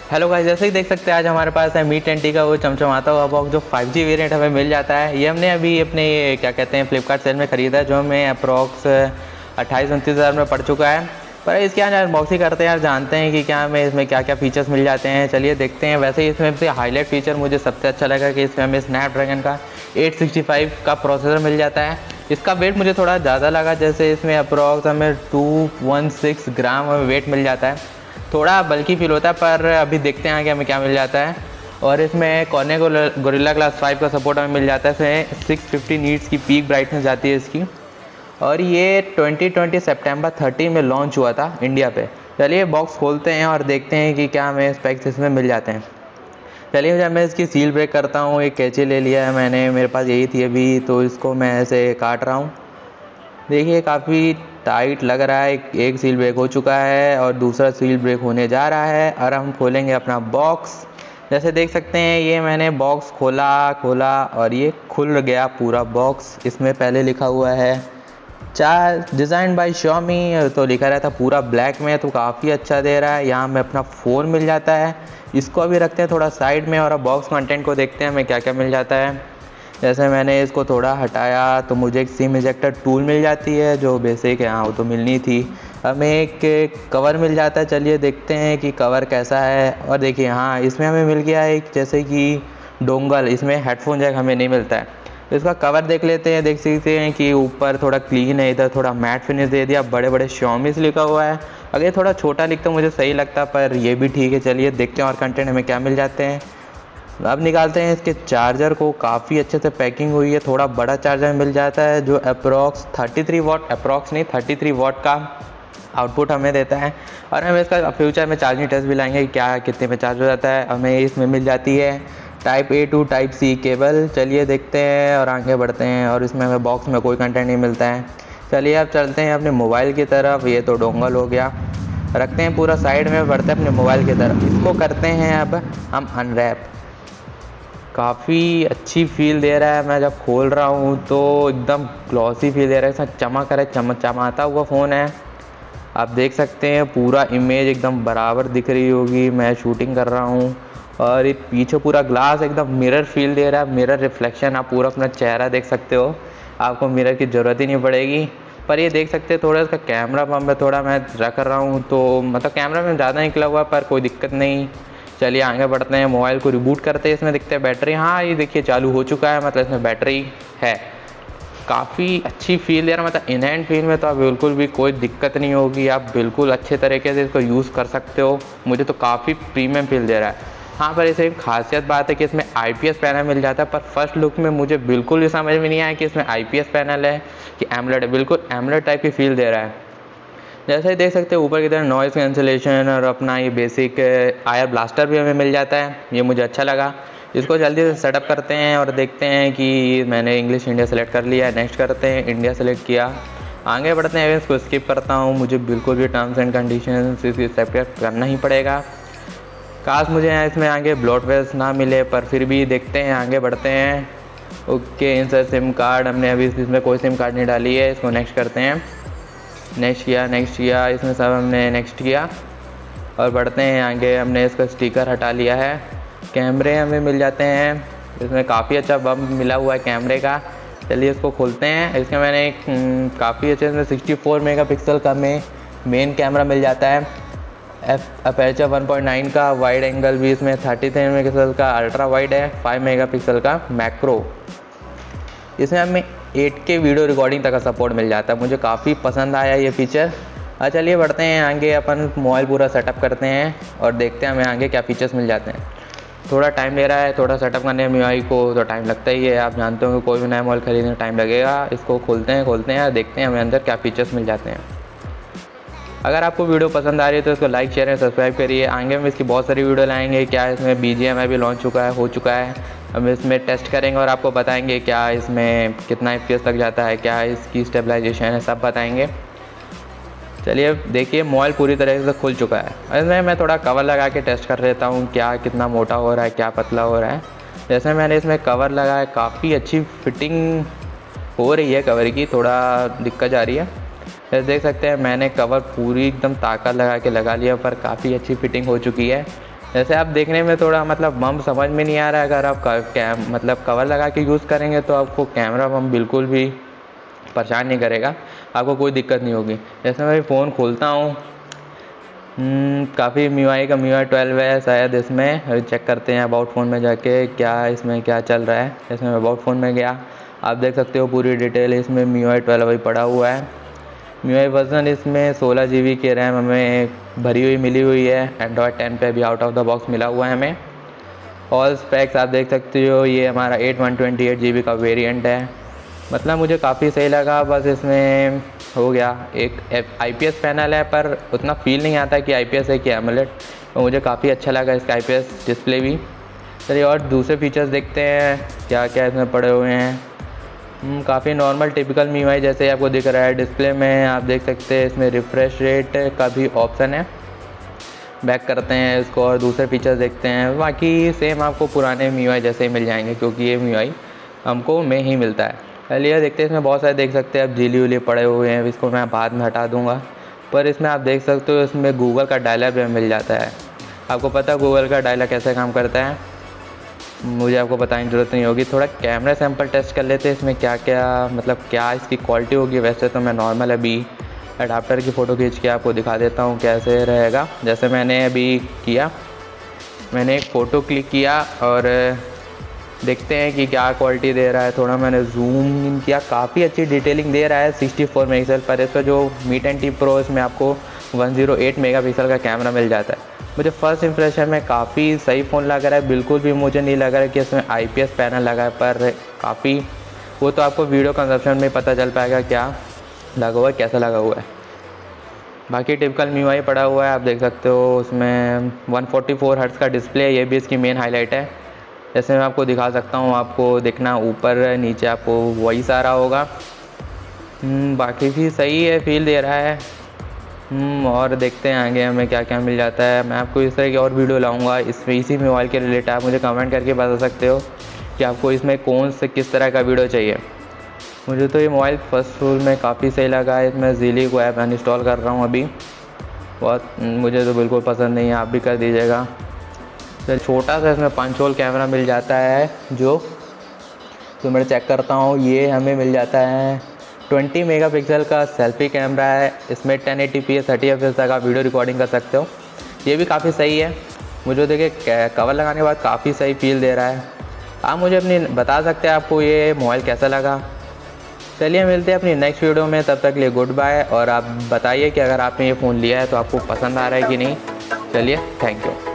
Hello guys, जैसे ही देख सकते हैं आज हमारे पास है मी 20 का वो चमचमाता हुआ बॉक्स जो 5G वेरिएंट हमें मिल जाता है। ये हमने अभी अपने क्या कहते हैं फ्लिपकार्ट सेल में ख़रीदा है, जो हमें अप्रॉक्स 28-29 हज़ार में पड़ चुका है। पर इसके आज अनबॉक्सिंग करते हैं यार, जानते हैं कि क्या हमें इसमें क्या क्या फ़ीचर्स मिल जाते हैं। चलिए देखते हैं। वैसे ही इसमें से हाईलाइट फ़ीचर मुझे सबसे अच्छा लगा कि इसमें हमें स्नैपड्रैगन का 865 का प्रोसेसर मिल जाता है। इसका वेट मुझे थोड़ा ज़्यादा लगा, जैसे इसमें अप्रॉक्स हमें 216 ग्राम हमें वेट मिल जाता है। थोड़ा बल्कि फील होता है, पर अभी देखते हैं कि हमें क्या मिल जाता है। और इसमें कॉर्ने गोरिल्ला ग्लास 5 का सपोर्ट हमें मिल जाता है। इसमें 650 नीट्स की पीक ब्राइटनेस जाती है इसकी। और ये 2020 सितंबर 30 में लॉन्च हुआ था इंडिया पे। चलिए बॉक्स खोलते हैं और देखते हैं कि क्या हमें स्पेक्स इसमें मिल जाते हैं। चलिए जब मैं इसकी सील ब्रेक करता हूँ, एक कैंची ले लिया है मैंने, मेरे पास यही थी अभी, तो इसको मैं ऐसे काट रहा हूँ। देखिए काफ़ी टाइट लग रहा है। एक सील ब्रेक हो चुका है और दूसरा सील ब्रेक होने जा रहा है। और हम खोलेंगे अपना बॉक्स। जैसे देख सकते हैं ये मैंने बॉक्स खोला और ये खुल गया पूरा बॉक्स। इसमें पहले लिखा हुआ है डिज़ाइन बाय Xiaomi, तो लिखा रहता पूरा ब्लैक में, तो काफ़ी अच्छा दे रहा है। यहाँ में अपना फ़ोन मिल जाता है। इसको अभी रखते हैं थोड़ा साइड में और अब बॉक्स कंटेंट को देखते हैं हमें क्या क्या मिल जाता है। जैसे मैंने इसको थोड़ा हटाया तो मुझे एक सिम इजेक्टर टूल मिल जाती है, जो बेसिक है, हाँ वो तो मिलनी थी। हमें एक कवर मिल जाता है। चलिए देखते हैं कि कवर कैसा है। और देखिए हाँ, इसमें हमें मिल गया एक जैसे कि डोंगल, इसमें हेडफोन जैक हमें नहीं मिलता है। तो इसका कवर देख लेते हैं। देख सकते हैं कि ऊपर थोड़ा क्लीन है, इधर थोड़ा मैट फिनिश दे दिया, बड़े बड़े Xiaomi लिखा हुआ है। अगर ये थोड़ा छोटा लिखता मुझे सही लगता, पर ये भी ठीक है। चलिए देखते हैं और कंटेंट हमें क्या मिल जाते हैं। अब निकालते हैं इसके चार्जर को। काफ़ी अच्छे से पैकिंग हुई है। थोड़ा बड़ा चार्जर मिल जाता है जो अप्रॉक्स 33 वाट, अप्रॉक्स नहीं 33 वाट का आउटपुट हमें देता है। और हमें इसका फ्यूचर में चार्जिंग टेस्ट भी लाएंगे क्या कितने में चार्ज हो जाता है। हमें इसमें मिल जाती है type A to type C cable. चलिए देखते हैं और आगे बढ़ते हैं। और इसमें हमें बॉक्स में कोई कंटेंट नहीं मिलता है। चलिए अब चलते हैं अपने मोबाइल की तरफ। ये तो डोंगल हो गया, रखते हैं पूरा साइड में, बढ़ते हैं अपने मोबाइल की तरफ। इसको करते हैं अब हम अनरैप। काफ़ी अच्छी फील दे रहा है। मैं जब खोल रहा हूँ तो एकदम ग्लॉसी फील दे रहा है, ऐसा चमक रहा है, चमचमाता हुआ फ़ोन है। आप देख सकते हैं पूरा इमेज एकदम बराबर दिख रही होगी। मैं शूटिंग कर रहा हूँ और ये पीछे पूरा ग्लास एकदम मिरर फील दे रहा है, मिरर रिफ्लेक्शन। आप पूरा अपना चेहरा देख सकते हो, आपको मिरर की ज़रूरत ही नहीं पड़ेगी। पर ये देख सकते हैं थोड़ा इसका कैमरा पम्प है, थोड़ा मैं रख रहा हूँ तो मतलब कैमरा में ज़्यादा निकला हुआ, पर कोई दिक्कत नहीं। चलिए आगे बढ़ते हैं। मोबाइल को रिबूट करते हैं। इसमें दिखते हैं बैटरी, हाँ ये देखिए चालू हो चुका है, मतलब इसमें बैटरी है। काफ़ी अच्छी फील दे रहा है, मतलब इन हैंड फील में तो आप बिल्कुल भी कोई दिक्कत नहीं होगी। आप बिल्कुल अच्छे तरीके से इसको यूज़ कर सकते हो। मुझे तो काफ़ी प्रीमियम फील दे रहा है। हाँ पर इसे एक खासियत बात है कि इसमें IPS पैनल मिल जाता है, पर फर्स्ट लुक में मुझे बिल्कुल भी समझ में नहीं आया कि इसमें IPS पैनल है कि एमोलेड है। बिल्कुल एमोलेड टाइप की फील दे रहा है। जैसे ही देख सकते हैं ऊपर की तरफ नॉइज़ कैंसिलेशन और अपना ये बेसिक आयर ब्लास्टर भी हमें मिल जाता है। ये मुझे अच्छा लगा। इसको जल्दी से सेटअप करते हैं और देखते हैं कि मैंने इंग्लिश इंडिया सेलेक्ट कर लिया है। नेक्स्ट करते हैं, इंडिया सेलेक्ट किया, आगे बढ़ते हैं। इसको स्किप करता हूँ, मुझे बिल्कुल भी टर्म्स एंड कंडीशंस इसकी एक्सेप्ट करना ही पड़ेगा। काश मुझे इसमें आगे ब्लॉटवेयर ना मिले, पर फिर भी देखते हैं, आगे बढ़ते हैं। ओके इंसर्ट सिम कार्ड, हमने अभी इसमें कोई सिम कार्ड नहीं डाली है। इसको नेक्स्ट करते हैं। नेक्स्ट किया, इसमें सब हमने नेक्स्ट किया और बढ़ते हैं आगे। हमने इसका स्टिकर हटा लिया है। कैमरे हमें मिल जाते हैं, इसमें काफ़ी अच्छा बम्प मिला हुआ है कैमरे का। चलिए इसको खोलते हैं। इसमें मैंने एक काफ़ी अच्छे से 64 मेगापिक्सल का मेन कैमरा मिल जाता है। अपर्चर 1.9 का, वाइड एंगल भी इसमें 33 मेगापिक्सल का अल्ट्रा वाइड है, 5 मेगापिक्सल का मैक्रो। इसमें हमें 8K वीडियो रिकॉर्डिंग तक का सपोर्ट मिल जाता है। मुझे काफ़ी पसंद आया ये फीचर। चलिए बढ़ते हैं आगे, अपन मोबाइल पूरा सेटअप करते हैं और देखते हैं हमें आगे क्या फीचर्स मिल जाते हैं। थोड़ा टाइम ले रहा है, थोड़ा सेटअप करने में MIUI को तो टाइम लगता ही है। आप जानते हो कि कोई भी नया मोबाइल खरीदने में टाइम लगेगा। इसको खोलते हैं और देखते हैं हमें अंदर क्या फीचर्स मिल जाते हैं। अगर आपको वीडियो पसंद आ रही है तो इसको लाइक शेयर एंड सब्सक्राइब करिए। आगे हम इसकी बहुत सारी वीडियो लाएंगे। क्या इसमें BGMI भी लॉन्च हो चुका है। हम इसमें टेस्ट करेंगे और आपको बताएंगे क्या इसमें कितना FPS तक जाता है, क्या इसकी स्टेबलाइजेशन है, सब बताएंगे। चलिए देखिए मोबाइल पूरी तरह से खुल चुका है। इसमें मैं थोड़ा कवर लगा के टेस्ट कर लेता हूँ क्या कितना मोटा हो रहा है, क्या पतला हो रहा है। जैसे मैंने इसमें कवर लगाया, काफ़ी अच्छी फिटिंग हो रही है कवर की, थोड़ा दिक्कत आ रही है। जैसे देख सकते हैं मैंने कवर पूरी एकदम ताकत लगा के लगा लिया, पर काफ़ी अच्छी फिटिंग हो चुकी है। जैसे आप देखने में थोड़ा मतलब बम समझ में नहीं आ रहा है, अगर आप मतलब कवर लगा के यूज़ करेंगे तो आपको कैमरा बम बिल्कुल भी परेशान नहीं करेगा, आपको कोई दिक्कत नहीं होगी। जैसे मैं फ़ोन खोलता हूँ, काफ़ी MIUI का MIUI 12 है शायद इसमें। अभी चेक करते हैं अबाउट फ़ोन में जाके क्या इसमें क्या चल रहा है। जैसे मैं अबाउट फ़ोन में गया, आप देख सकते हो पूरी डिटेल इसमें MIUI 12 अभी पड़ा हुआ है। MIUI वर्जन इसमें 16 GB की रैम हमें भरी हुई मिली हुई है। एंड्रॉयड 10 पे भी आउट ऑफ द बॉक्स मिला हुआ है हमें। ऑल स्पेक्स आप देख सकते हो, ये हमारा 128 GB का वेरिएंट है। मतलब मुझे काफ़ी सही लगा। बस इसमें हो गया एक IPS पैनल है, पर उतना फील नहीं आता कि IPS है कि एमोलेड। तो मुझे काफ़ी अच्छा लगा इसका IPS डिस्प्ले भी। चलिए और दूसरे फीचर्स देखते हैं क्या क्या इसमें पड़े हुए हैं। काफ़ी नॉर्मल टिपिकल MIUI जैसे आपको दिख रहा है डिस्प्ले में। आप देख सकते हैं इसमें रिफ़्रेश रेट का भी ऑप्शन है। बैक करते हैं इसको और दूसरे फीचर्स देखते हैं। बाकी सेम आपको पुराने MIUI जैसे ही मिल जाएंगे, क्योंकि ये MIUI हमको में ही मिलता है। चलिए देखते हैं, इसमें बहुत सारे देख सकते हैं आप जीली उली पड़े हुए हैं, इसको मैं बाद में हटा दूंगा। पर इसमें आप देख सकते हो इसमें गूगल का डायलॉग भी मिल जाता है। आपको पता है गूगल का डायलॉग कैसे काम करता है, मुझे आपको बताने की ज़रूरत नहीं होगी। थोड़ा कैमरा सैंपल टेस्ट कर लेते हैं इसमें क्या क्या मतलब क्या इसकी क्वालिटी होगी। वैसे तो मैं नॉर्मल अभी अडाप्टर की फ़ोटो खींच के आपको दिखा देता हूँ कैसे रहेगा। जैसे मैंने अभी किया, मैंने एक फ़ोटो क्लिक किया और देखते हैं कि क्या क्वालिटी दे रहा है। थोड़ा मैंने जूम इन किया, काफ़ी अच्छी डिटेलिंग दे रहा है 64 मेगापिक्सल पर। इसका जो Mi 10T Pro इसमें आपको 108 मेगापिक्सल का कैमरा मिल जाता है। मुझे फ़र्स्ट इंप्रेशन में काफ़ी सही फ़ोन लग रहा है। बिल्कुल भी मुझे नहीं लग रहा है कि इसमें IPS पैनल लगा है, पर काफ़ी वो तो आपको वीडियो कंजप्शन में पता चल पाएगा क्या लगा हुआ है, कैसा लगा हुआ है। बाकी टिपिकल MIUI पड़ा हुआ है, आप देख सकते हो। उसमें 144 हर्ट्ज़ का डिस्प्ले है, ये भी इसकी मेन हाईलाइट है। जैसे मैं आपको दिखा सकता हूँ, आपको दिखना ऊपर नीचे आपको वॉइस आ रहा होगा। बाकी भी सही है, फील दे रहा है। और देखते हैं आगे हमें क्या क्या मिल जाता है। मैं आपको इस तरह की और वीडियो लाऊंगा इसी मोबाइल के रिलेटेड। आप मुझे कमेंट करके बता सकते हो कि आपको इसमें कौन से किस तरह का वीडियो चाहिए। मुझे तो ये मोबाइल फर्स्ट रूल में काफ़ी सही लगा है। इसमें ज़ीली को ऐप अनइंस्टॉल कर रहा हूँ अभी, बहुत मुझे तो बिल्कुल पसंद नहीं है, आप भी कर दीजिएगा। तो छोटा सा इसमें 5 होल कैमरा मिल जाता है, जो मैं चेक करता हूँ। ये हमें मिल जाता है 20 मेगापिक्सल का सेल्फी कैमरा है। इसमें 1080p 30 fps तक आप वीडियो रिकॉर्डिंग कर सकते हो। ये भी काफ़ी सही है। मुझे देखिए कवर लगाने के बाद काफ़ी सही फील दे रहा है। आप मुझे अपनी बता सकते हैं आपको ये मोबाइल कैसा लगा। चलिए मिलते हैं अपनी नेक्स्ट वीडियो में, तब तक के लिए गुड बाय। और आप बताइए कि अगर आपने ये फ़ोन लिया है तो आपको पसंद आ रहा है कि नहीं। चलिए, थैंक यू।